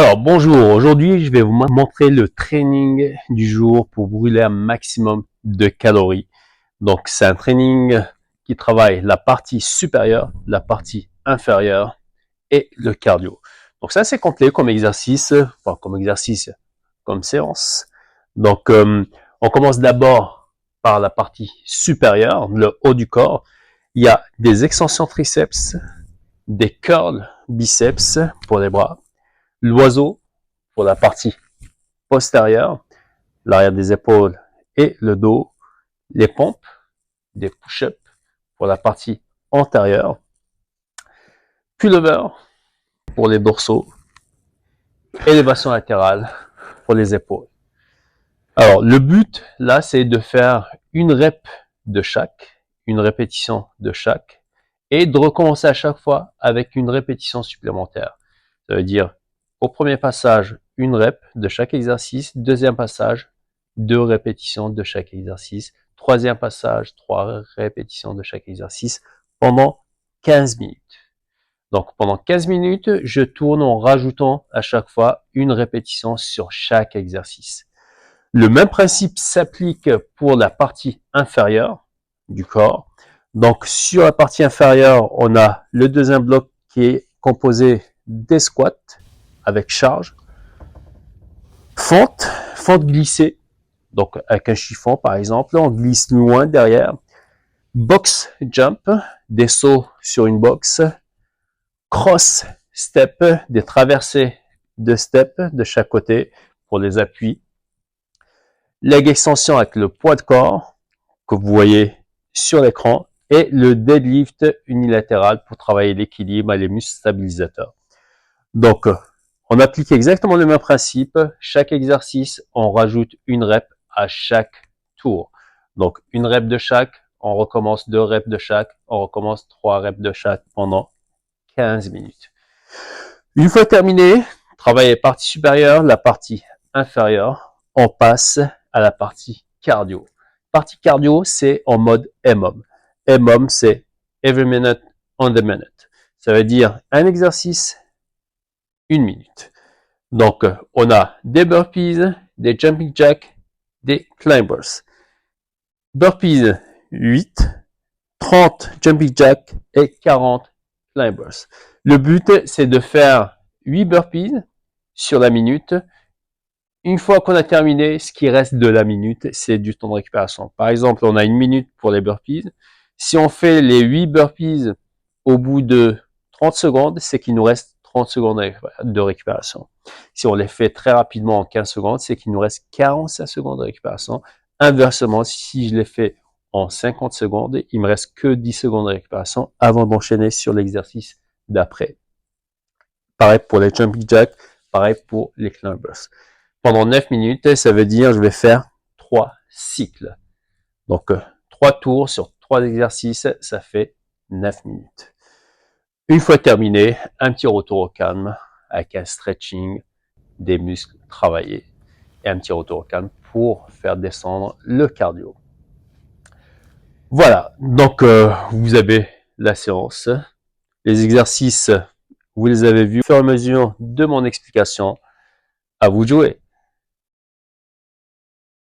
Alors, bonjour. Aujourd'hui, je vais vous montrer le training du jour pour brûler un maximum de calories. Donc, c'est un training qui travaille la partie supérieure, la partie inférieure et le cardio. Donc, ça, c'est complet comme exercice, comme séance. Donc, on commence d'abord par la partie supérieure, le haut du corps. Il y a des extensions triceps, des curls biceps pour les bras, l'oiseau pour la partie postérieure, l'arrière des épaules et le dos, les pompes, des push-ups pour la partie antérieure, pullover pour les dorsaux, élévation latérale pour les épaules. Alors, le but, là, c'est de faire une rep de chaque, une répétition de chaque, et de recommencer à chaque fois avec une répétition supplémentaire. Ça veut dire, au premier passage, une rep de chaque exercice. Deuxième passage, 2 répétitions de chaque exercice. Troisième passage, 3 répétitions de chaque exercice pendant 15 minutes. Donc, pendant 15 minutes, je tourne en rajoutant à chaque fois une répétition sur chaque exercice. Le même principe s'applique pour la partie inférieure du corps. Donc, sur la partie inférieure, on a le deuxième bloc qui est composé des squats avec charge, fente glissée, donc avec un chiffon par exemple, on glisse loin derrière, box jump, des sauts sur une box, cross step, des traversées de step de chaque côté pour les appuis, leg extension avec le poids de corps que vous voyez sur l'écran et le deadlift unilatéral pour travailler l'équilibre et les muscles stabilisateurs. Donc, on applique exactement le même principe. Chaque exercice, on rajoute une rep à chaque tour. Donc, une rep de chaque, on recommence 2 reps de chaque, on recommence 3 reps de chaque pendant 15 minutes. Une fois terminé, travailler la partie supérieure, la partie inférieure, on passe à la partie cardio. Partie cardio, c'est en mode EMOM. EMOM, c'est Every Minute on the Minute. Ça veut dire un exercice, 1 minute. Donc, on a des burpees, des jumping jacks, des climbers. Burpees, 8, 30 jumping jacks et 40 climbers. Le but, c'est de faire 8 burpees sur la minute. Une fois qu'on a terminé, ce qui reste de la minute, c'est du temps de récupération. Par exemple, on a 1 minute pour les burpees. Si on fait les 8 burpees au bout de 30 secondes, c'est qu'il nous reste 30 secondes de récupération. Si on les fait très rapidement en 15 secondes, c'est qu'il nous reste 45 secondes de récupération. Inversement, si je les fais en 50 secondes, il me reste que 10 secondes de récupération avant d'enchaîner sur l'exercice d'après. Pareil pour les jumping jacks, pareil pour les climbers. Pendant 9 minutes, ça veut dire je vais faire 3 cycles. Donc, 3 tours sur 3 exercices, ça fait 9 minutes. Une fois terminé, un petit retour au calme avec un stretching des muscles travaillés et un petit retour au calme pour faire descendre le cardio. Voilà, donc vous avez la séance. Les exercices, vous les avez vus au fur et à mesure de mon explication. À vous de jouer.